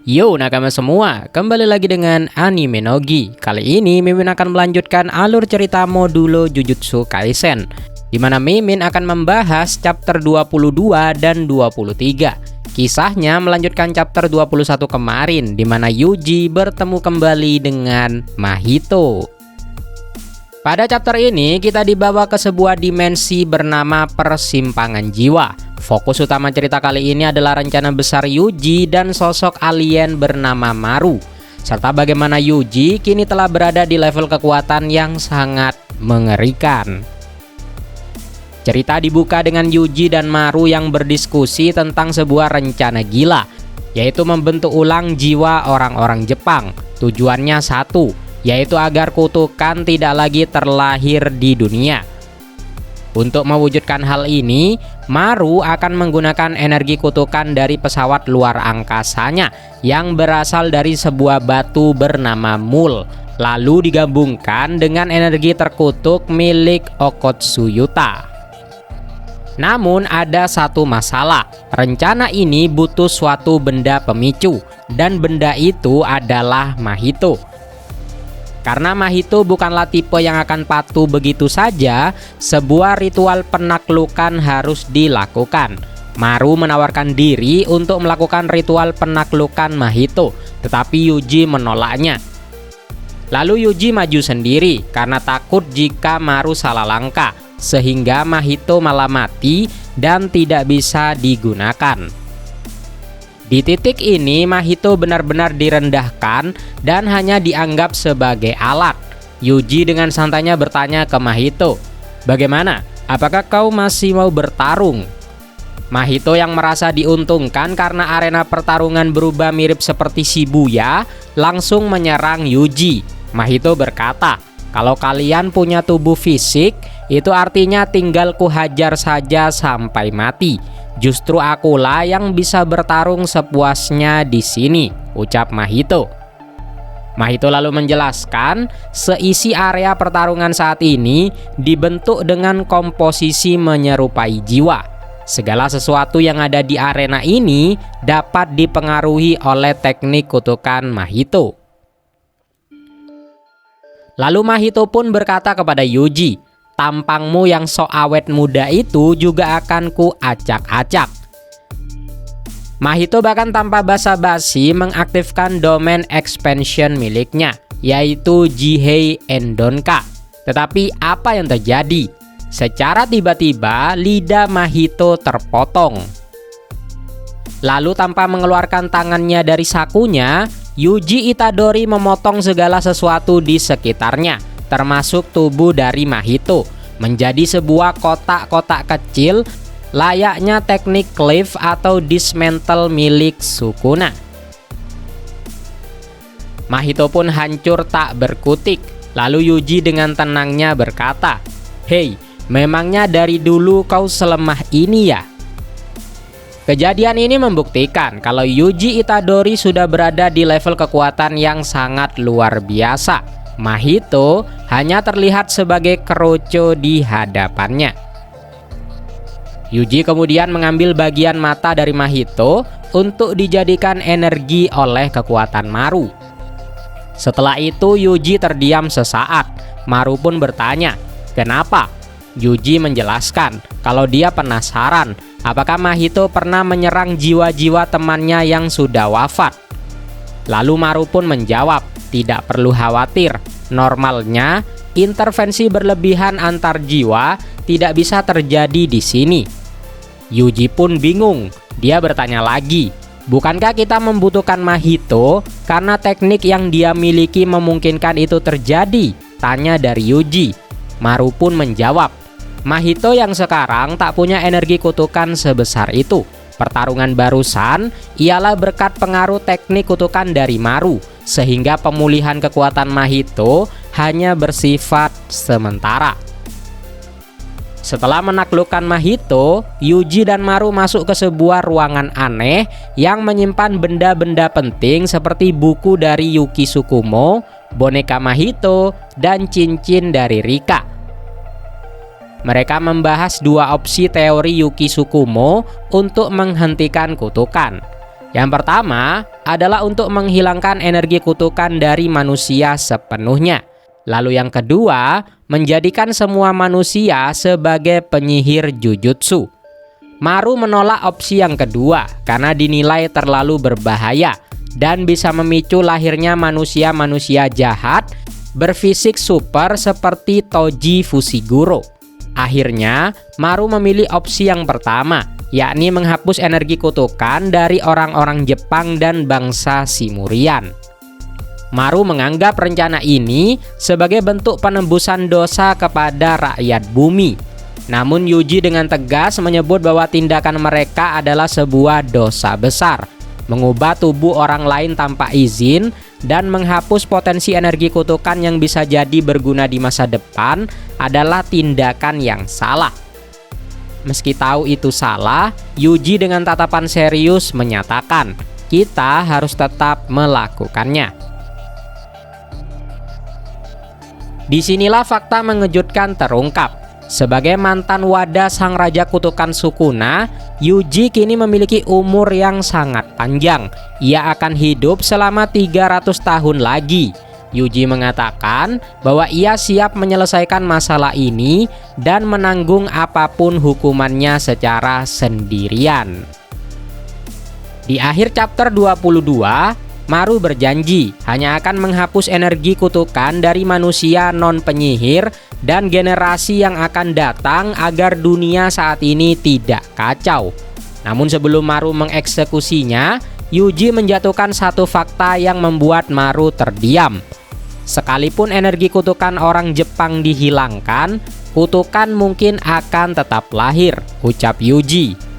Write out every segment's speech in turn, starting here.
Yo nakama semua, kembali lagi dengan Anime Nogi. Kali ini Mimin akan melanjutkan alur cerita modulo Jujutsu Kaisen, di mana Mimin akan membahas chapter 22 dan 23. Kisahnya melanjutkan chapter 21 kemarin, di mana Yuji bertemu kembali dengan Mahito. Pada chapter ini kita dibawa ke sebuah dimensi bernama Persimpangan Jiwa. Fokus utama cerita kali ini adalah rencana besar Yuji dan sosok alien bernama Maru, serta bagaimana Yuji kini telah berada di level kekuatan yang sangat mengerikan. Cerita dibuka dengan Yuji dan Maru yang berdiskusi tentang sebuah rencana gila, yaitu membentuk ulang jiwa orang-orang Jepang. Tujuannya satu, yaitu agar kutukan tidak lagi terlahir di dunia. Untuk mewujudkan hal ini, Maru akan menggunakan energi kutukan dari pesawat luar angkasanya yang berasal dari sebuah batu bernama Mul, lalu digabungkan dengan energi terkutuk milik Okotsuyuta. Namun ada satu masalah, rencana ini butuh suatu benda pemicu, dan benda itu adalah Mahito. Karena Mahito bukanlah tipe yang akan patuh begitu saja, sebuah ritual penaklukan harus dilakukan. Maru menawarkan diri untuk melakukan ritual penaklukan Mahito, tetapi Yuji menolaknya. Lalu Yuji maju sendiri karena takut jika Maru salah langkah, sehingga Mahito malah mati dan tidak bisa digunakan. Di titik ini Mahito benar-benar direndahkan dan hanya dianggap sebagai alat. Yuji dengan santainya bertanya ke Mahito, "Bagaimana? Apakah kau masih mau bertarung?" Mahito yang merasa diuntungkan karena arena pertarungan berubah mirip seperti Shibuya, langsung menyerang Yuji. Mahito berkata, "Kalau kalian punya tubuh fisik, itu artinya tinggal kuhajar saja sampai mati. Justru akulah yang bisa bertarung sepuasnya di sini," ucap Mahito. Mahito lalu menjelaskan, seisi area pertarungan saat ini dibentuk dengan komposisi menyerupai jiwa. Segala sesuatu yang ada di arena ini dapat dipengaruhi oleh teknik kutukan Mahito. Lalu Mahito pun berkata kepada Yuji, "Tampangmu yang sok awet muda itu juga akan ku acak-acak." Mahito bahkan tanpa basa-basi mengaktifkan domain expansion miliknya, yaitu Jihei Endonka. Tetapi apa yang terjadi? Secara tiba-tiba lidah Mahito terpotong. Lalu tanpa mengeluarkan tangannya dari sakunya, Yuji Itadori memotong segala sesuatu di sekitarnya, termasuk tubuh dari Mahito, menjadi sebuah kotak-kotak kecil layaknya teknik cleave atau dismantle milik Sukuna. Mahito pun hancur tak berkutik. Lalu Yuji dengan tenangnya berkata, "Hei, memangnya dari dulu kau selemah ini ya?" Kejadian ini membuktikan kalau Yuji Itadori sudah berada di level kekuatan yang sangat luar biasa. Mahito hanya terlihat sebagai keroco di hadapannya. Yuji kemudian mengambil bagian mata dari Mahito untuk dijadikan energi oleh kekuatan Maru. Setelah itu Yuji terdiam sesaat. Maru pun bertanya, "Kenapa?" Yuji menjelaskan kalau dia penasaran apakah Mahito pernah menyerang jiwa-jiwa temannya yang sudah wafat. Lalu Maru pun menjawab, "Tidak perlu khawatir. Normalnya, intervensi berlebihan antar jiwa tidak bisa terjadi di sini." Yuji pun bingung. Dia bertanya lagi, "Bukankah kita membutuhkan Mahito karena teknik yang dia miliki memungkinkan itu terjadi?" tanya dari Yuji. Maru pun menjawab, "Mahito yang sekarang tak punya energi kutukan sebesar itu. Pertarungan barusan ialah berkat pengaruh teknik kutukan dari Maru, sehingga pemulihan kekuatan Mahito hanya bersifat sementara." Setelah menaklukkan Mahito, Yuji dan Maru masuk ke sebuah ruangan aneh yang menyimpan benda-benda penting seperti buku dari Yuki Tsukumo, boneka Mahito, dan cincin dari Rika. Mereka membahas dua opsi teori Yuki Tsukumo untuk menghentikan kutukan. Yang pertama adalah untuk menghilangkan energi kutukan dari manusia sepenuhnya. Lalu yang kedua, menjadikan semua manusia sebagai penyihir jujutsu. Maru menolak opsi yang kedua karena dinilai terlalu berbahaya dan bisa memicu lahirnya manusia-manusia jahat berfisik super seperti Toji Fushiguro. Akhirnya, Maru memilih opsi yang pertama, yakni menghapus energi kutukan dari orang-orang Jepang dan bangsa Simurian. Maru menganggap rencana ini sebagai bentuk penembusan dosa kepada rakyat bumi. Namun Yuji dengan tegas menyebut bahwa tindakan mereka adalah sebuah dosa besar. Mengubah tubuh orang lain tanpa izin dan menghapus potensi energi kutukan yang bisa jadi berguna di masa depan adalah tindakan yang salah. Meski tahu itu salah, Yuji dengan tatapan serius menyatakan, kita harus tetap melakukannya. Disinilah fakta mengejutkan terungkap. Sebagai mantan wadah sang raja kutukan Sukuna, Yuji kini memiliki umur yang sangat panjang. Ia akan hidup selama 300 tahun lagi. Yuji mengatakan bahwa ia siap menyelesaikan masalah ini dan menanggung apapun hukumannya secara sendirian. Di akhir chapter 22, Maru berjanji hanya akan menghapus energi kutukan dari manusia non-penyihir dan generasi yang akan datang agar dunia saat ini tidak kacau. Namun sebelum Maru mengeksekusinya, Yuji menjatuhkan satu fakta yang membuat Maru terdiam. Sekalipun energi kutukan orang Jepang dihilangkan, kutukan mungkin akan tetap lahir, ucap Yuji.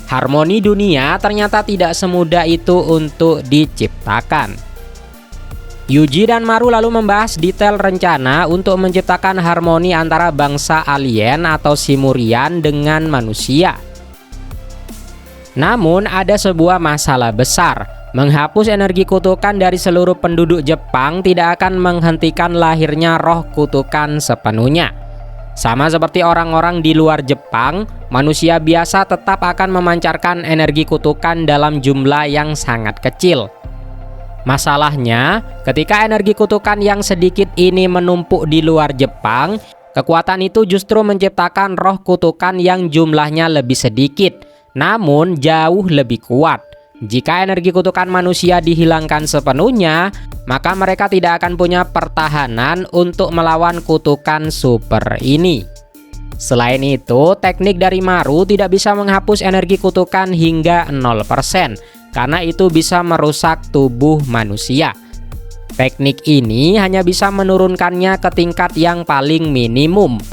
Harmoni dunia ternyata tidak semudah itu untuk diciptakan. Yuji dan Maru lalu membahas detail rencana untuk menciptakan harmoni antara bangsa alien atau Simurian dengan manusia. Namun ada sebuah masalah besar. Menghapus energi kutukan dari seluruh penduduk Jepang tidak akan menghentikan lahirnya roh kutukan sepenuhnya. Sama seperti orang-orang di luar Jepang, manusia biasa tetap akan memancarkan energi kutukan dalam jumlah yang sangat kecil. Masalahnya, ketika energi kutukan yang sedikit ini menumpuk di luar Jepang, kekuatan itu justru menciptakan roh kutukan yang jumlahnya lebih sedikit, namun jauh lebih kuat. Jika energi kutukan manusia dihilangkan sepenuhnya, maka mereka tidak akan punya pertahanan untuk melawan kutukan super ini. Selain itu, teknik dari Maru tidak bisa menghapus energi kutukan hingga 0%, karena itu bisa merusak tubuh manusia. Teknik ini hanya bisa menurunkannya ke tingkat yang paling minimum.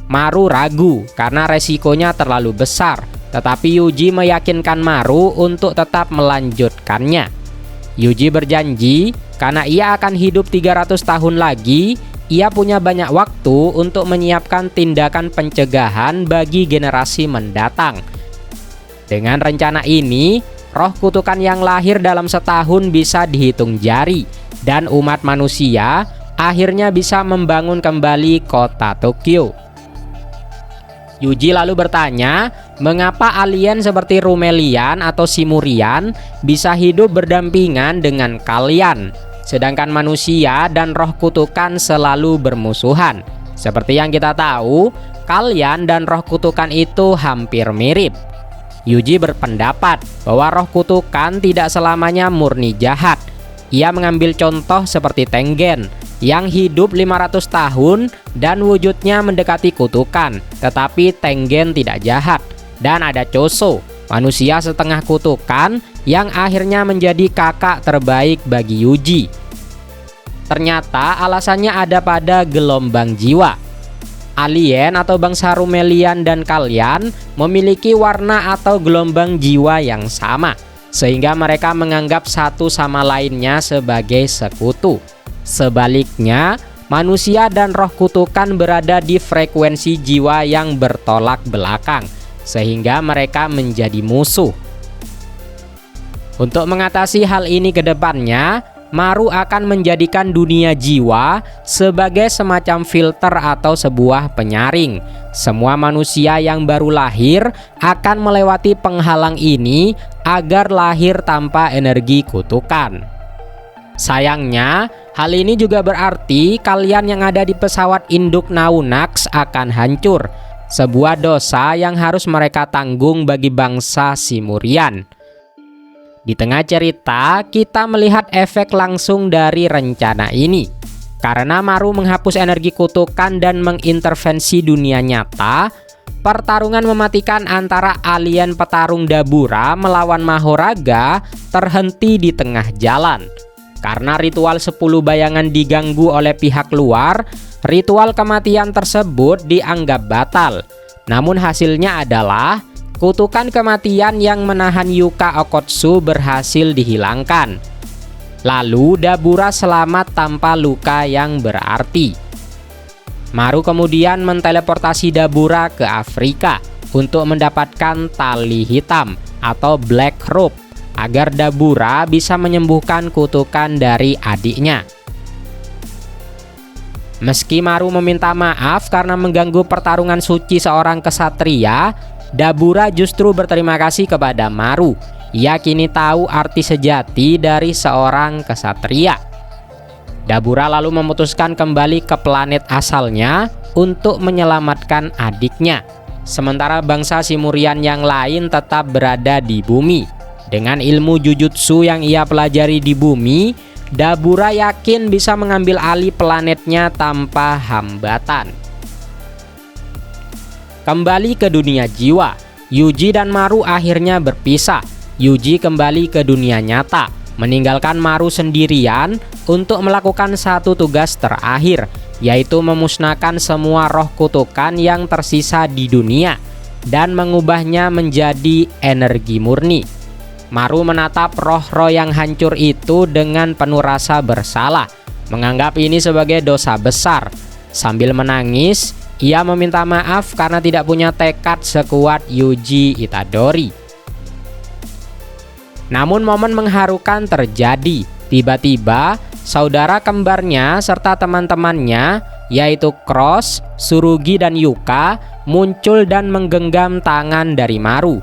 Maru ragu karena resikonya terlalu besar, tetapi Yuji meyakinkan Maru untuk tetap melanjutkannya. Yuji berjanji karena ia akan hidup 300 tahun lagi, ia punya banyak waktu untuk menyiapkan tindakan pencegahan bagi generasi mendatang. Dengan rencana ini, roh kutukan yang lahir dalam setahun bisa dihitung jari, dan umat manusia akhirnya bisa membangun kembali kota Tokyo. Yuji lalu bertanya, mengapa alien seperti Rumelian atau Simurian bisa hidup berdampingan dengan kalian, sedangkan manusia dan roh kutukan selalu bermusuhan? Seperti yang kita tahu, kalian dan roh kutukan itu hampir mirip. Yuji berpendapat bahwa roh kutukan tidak selamanya murni jahat. Ia mengambil contoh seperti Tengen yang hidup 500 tahun dan wujudnya mendekati kutukan, tetapi Tengen tidak jahat. Dan ada Choso, manusia setengah kutukan yang akhirnya menjadi kakak terbaik bagi Yuji. Ternyata alasannya ada pada gelombang jiwa. Alien atau bangsa Rumelian dan kalian memiliki warna atau gelombang jiwa yang sama, sehingga mereka menganggap satu sama lainnya sebagai sekutu. Sebaliknya, manusia dan roh kutukan berada di frekuensi jiwa yang bertolak belakang, sehingga mereka menjadi musuh. Untuk mengatasi hal ini ke depannya, Maru akan menjadikan dunia jiwa sebagai semacam filter atau sebuah penyaring. Semua manusia yang baru lahir akan melewati penghalang ini agar lahir tanpa energi kutukan. Sayangnya, hal ini juga berarti kalian yang ada di pesawat induk Naunax akan hancur. Sebuah dosa yang harus mereka tanggung bagi bangsa Simurian. Di tengah cerita, kita melihat efek langsung dari rencana ini. Karena Maru menghapus energi kutukan dan mengintervensi dunia nyata, pertarungan mematikan antara alien petarung Dabura melawan Mahoraga terhenti di tengah jalan. Karena ritual 10 bayangan diganggu oleh pihak luar, ritual kematian tersebut dianggap batal. Namun hasilnya adalah kutukan kematian yang menahan Yuka Okkotsu berhasil dihilangkan. Lalu Dabura selamat tanpa luka yang berarti. Maru kemudian menteleportasi Dabura ke Afrika untuk mendapatkan tali hitam atau Black Rope agar Dabura bisa menyembuhkan kutukan dari adiknya. Meski Maru meminta maaf karena mengganggu pertarungan suci seorang kesatria, Dabura justru berterima kasih kepada Maru. Ia kini tahu arti sejati dari seorang kesatria. Dabura lalu memutuskan kembali ke planet asalnya untuk menyelamatkan adiknya. Sementara bangsa Simurian yang lain tetap berada di bumi. Dengan ilmu jujutsu yang ia pelajari di bumi, Dabura yakin bisa mengambil alih planetnya tanpa hambatan. Kembali ke dunia jiwa, Yuji dan Maru akhirnya berpisah. Yuji kembali ke dunia nyata, meninggalkan Maru sendirian untuk melakukan satu tugas terakhir, yaitu memusnahkan semua roh kutukan yang tersisa di dunia dan mengubahnya menjadi energi murni. Maru menatap roh-roh yang hancur itu dengan penuh rasa bersalah, menganggap ini sebagai dosa besar. Sambil menangis, ia meminta maaf karena tidak punya tekad sekuat Yuji Itadori. Namun momen mengharukan terjadi. Tiba-tiba, saudara kembarnya serta teman-temannya, yaitu Cross, Tsurugi, dan Yuka, muncul dan menggenggam tangan dari Maru.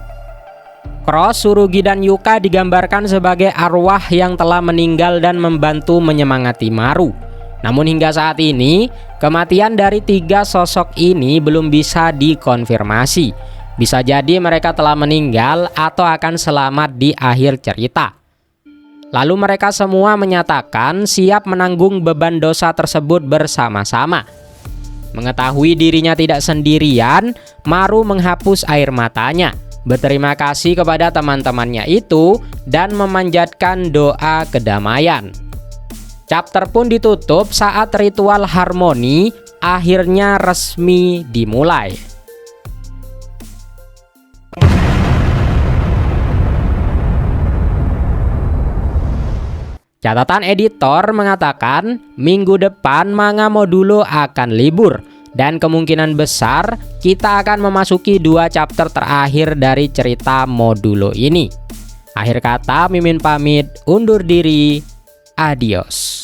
Cross, Tsurugi, dan Yuka digambarkan sebagai arwah yang telah meninggal dan membantu menyemangati Maru. Namun hingga saat ini, kematian dari 3 sosok ini belum bisa dikonfirmasi. Bisa jadi mereka telah meninggal atau akan selamat di akhir cerita. Lalu mereka semua menyatakan siap menanggung beban dosa tersebut bersama-sama. Mengetahui dirinya tidak sendirian, Maru menghapus air matanya, berterima kasih kepada teman-temannya itu, dan memanjatkan doa kedamaian. Chapter pun ditutup saat ritual harmoni akhirnya resmi dimulai. Catatan editor mengatakan minggu depan manga Modulo akan libur dan kemungkinan besar kita akan memasuki 2 chapter terakhir dari cerita Modulo ini. Akhir kata, Mimin pamit undur diri. Adios.